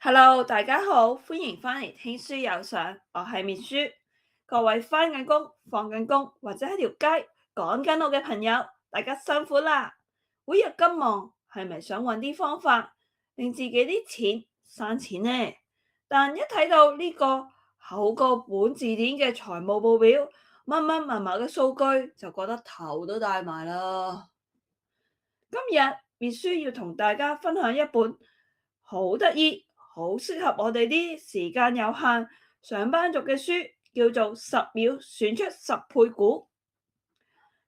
Hello，大家好，歡迎返嚟聽書有相，我係滅書。各位返緊工、放緊工或者喺條街趕緊路嘅朋友，大家辛苦啦！每日咁忙，係咪想揾啲方法令自己啲錢生錢呢？但一睇到呢個厚過本字典嘅財務報表，密密麻麻嘅數據，就覺得頭都大埋啦。今日滅書要同大家分享一本好得意、好適合我哋啲時間有限上班族嘅書，叫做《十秒選出10倍股》。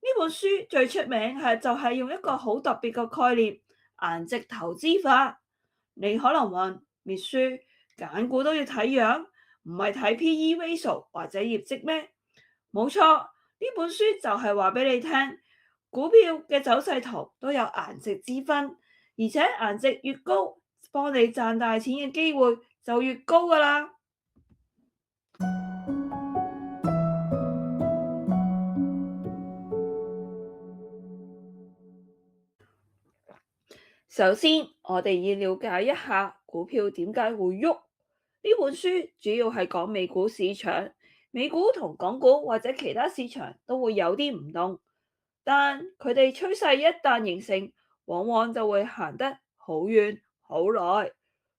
呢本書最出名就係用一個好特別嘅概念——顏值投資法。你可能問滅書揀股都要睇樣，唔係睇 P/E ratio 或者業績咩？冇錯，呢本書就係話俾你聽。股票嘅走勢圖都有顏值之分，而且顏值越高，幫你賺大錢嘅機會就越高㗎喇。首先，我哋要了解一下股票點解會喐。呢本書主要係講美股市場，美股同港股或者其他市場都會有啲唔同，但佢哋趨勢一旦形成，往往就會行得好遠好耐。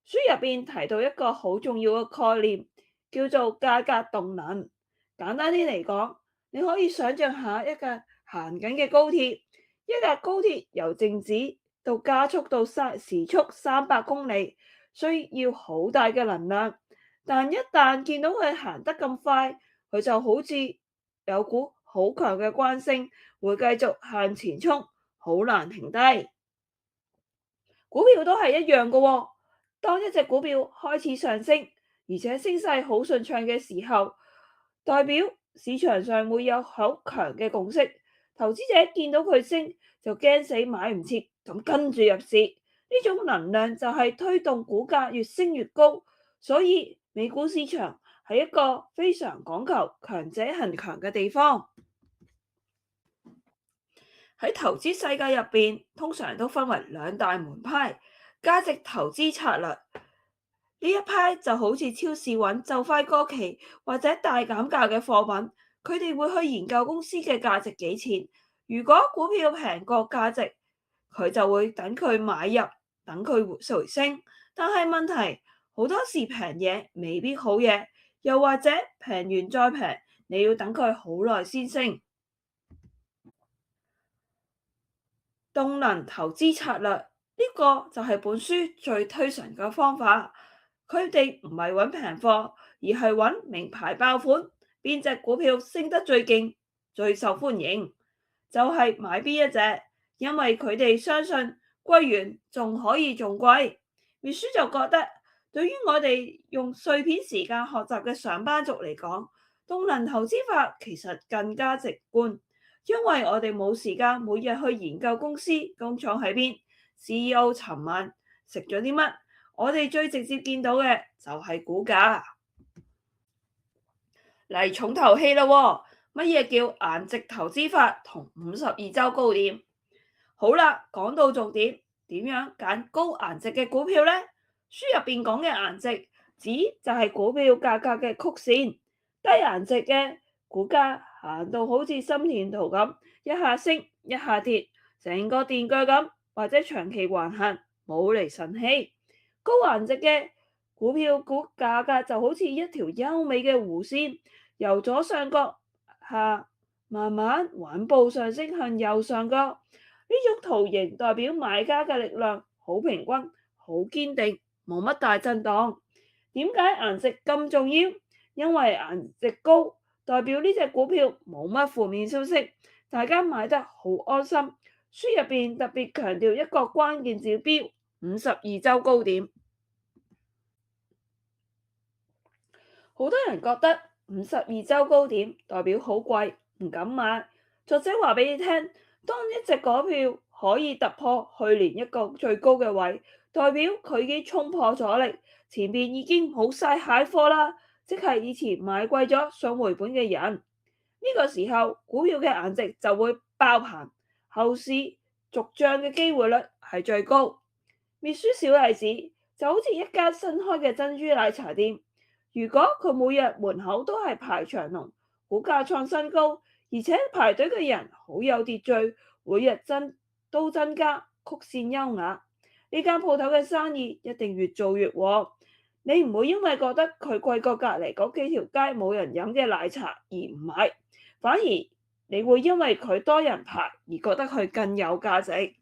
書入邊提到一個好重要嘅概念，叫做價格動能。簡單啲嚟講，你可以想象下一架行緊嘅高鐵，一架高鐵由靜止到加速到時速300公里，需要好大嘅能量。但一旦見到佢行得咁快，佢就好似有股好強嘅慣性，會繼續向前衝，好難停低。股票都係一樣嘅喎，當一隻股票開始上升，而且升勢好順暢嘅時候，代表市場上會有好強嘅共識，投資者見到佢升就驚死買唔切，咁跟住入市。呢種能量就係推動股價越升越高，所以美股市場係一個非常講求強者恒強嘅地方。喺投資世界入邊，通常都分為兩大門派：價值投資策略呢一派就好似超市揾就快過期或者大減價嘅貨品，佢哋會去研究公司嘅價值幾錢。如果股票平過價值，佢就會等佢買入，等佢回升。但係問題好多時平嘢未必好嘢，又或者平完再平，你要等佢好耐先升。動能投資策略呢個就係本書最推崇嘅方法。佢哋唔係揾平貨，而係揾名牌爆款，邊隻股票升得最勁、最受歡迎，就係買邊一隻，因為佢哋相信貴完仲可以仲貴。滅書就覺得，對於我哋用碎片時間學習嘅上班族嚟講，動能投資法其實更加直觀。因為我哋冇時間每日去研究公司工廠喺邊，CEO 尋晚食咗啲乜，我哋最直接見到嘅就係股價。嚟重頭戲啦喎，乜嘢叫顏值投資法同52周高點？好啦，講到重點，點樣揀高顏值嘅股票呢？書入邊講嘅顏值指就係股票價格嘅曲線，低顏值嘅股價行到好似心電圖咁，一下升一下跌，成個電鋸咁，或者長期橫行，冇厘神氣。高顏值嘅股票價格就好似一條優美嘅弧線，由左上角下慢慢穩步上升向右上角。呢種圖形代表買家嘅力量好平均、好堅定，冇乜大震盪。點解顏值咁重要？因為顏值高，代表呢隻股票冇乜負面消息，大家買得好安心。書入邊特別強調一個關鍵指標：52周高點。好多人覺得52周高點代表好貴，唔敢買。作者話俾你聽，當一隻股票可以突破去年一個最高嘅位，代表佢已經衝破阻力，前面已經冇晒蟹貨啦，即係以前買貴咗想回本嘅人。呢個時候股票嘅顏值就會爆棚，後市續漲嘅機會率係最高。滅書小例子就好似一間新開嘅珍珠奶茶店，如果佢每日門口都係排長龍，股價創新高，而且排隊嘅人好有秩序，每日都增加，曲線優雅，呢間鋪頭嘅生意一定越做越旺。你唔會因為覺得佢貴過隔離嗰幾條街冇人飲嘅奶茶而唔買，反而你會因為佢多人排而覺得佢更有價值。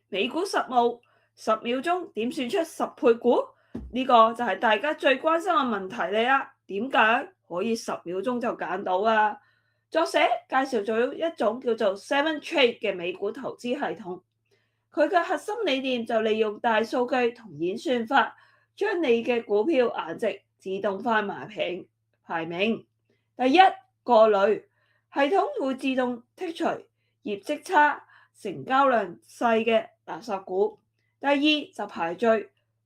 美股實務10秒鐘點選出10倍股？呢個就係大家最關心嘅問題嚟啦。點解可以10秒鐘就揀到啊？作者介紹咗一種叫做 Seven Trade 嘅美股投資系統，佢嘅核心理念就利用大數據同演算法，將你嘅股票顏值自動化排名。第一，過濾系統會自動剔除業績差、成交量細嘅垃圾股。第二就排序，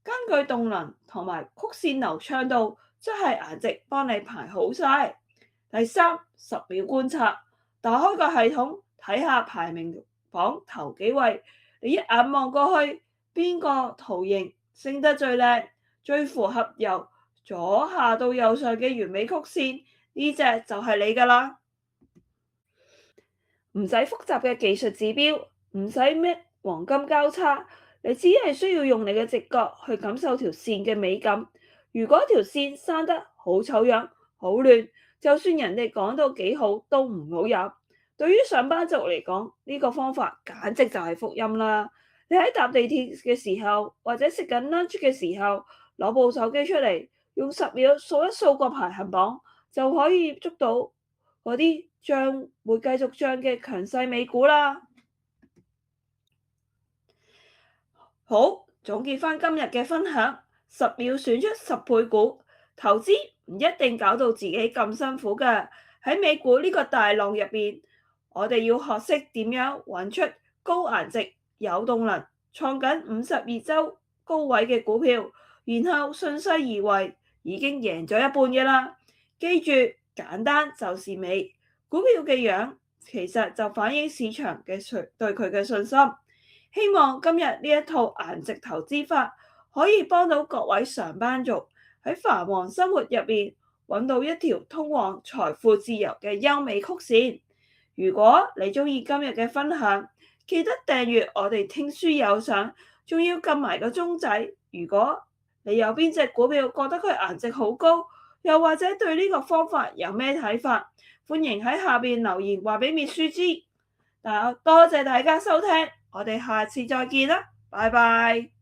根據動能同埋曲線流暢度，即係顏值幫你排好晒。第三，10秒觀察，打開個系統睇下排名榜頭幾位，你一眼望過去，邊個圖形升得最靚，最符合由左下到右上嘅完美曲線，呢隻就係你噶啦。唔使複雜嘅技術指標，唔使咩黃金交叉，你只係需要用你嘅直覺去感受條線嘅美感。如果條線生得好醜樣、好亂，就算人哋講到幾好都唔好入。對於上班族嚟講，呢個方法簡直就係福音啦！你喺搭地鐵嘅時候，或者食緊 lunch 嘅時候，攞部手機出嚟，用10秒掃一掃個排行榜，就可以捉到嗰啲會繼續漲嘅強勢美股啦。好，總結返今日嘅分享，10秒選出10倍股，投資唔一定搞到自己咁辛苦㗎。喺美股呢個大浪入邊，我哋要學識點樣揾出高顏值、有動能、創緊52周高位嘅股票，然後順勢而為，已經贏咗一半嘅啦。記住，簡單就是美。股票嘅樣其實就反映市場對佢嘅信心。希望今日呢一套顏值投資法可以幫到各位上班族喺繁忙生活入邊揾到一條通往財富自由嘅優美曲線。如果你鍾意今日嘅分享，記得訂閱我哋聽書有賞，仲要撳埋個鐘仔。如果你有邊隻股票覺得佢顏值好高，又或者對呢個方法有咩睇法，歡迎喺下邊留言話俾秘書知。多謝大家收聽，我哋下次再見啦，拜拜。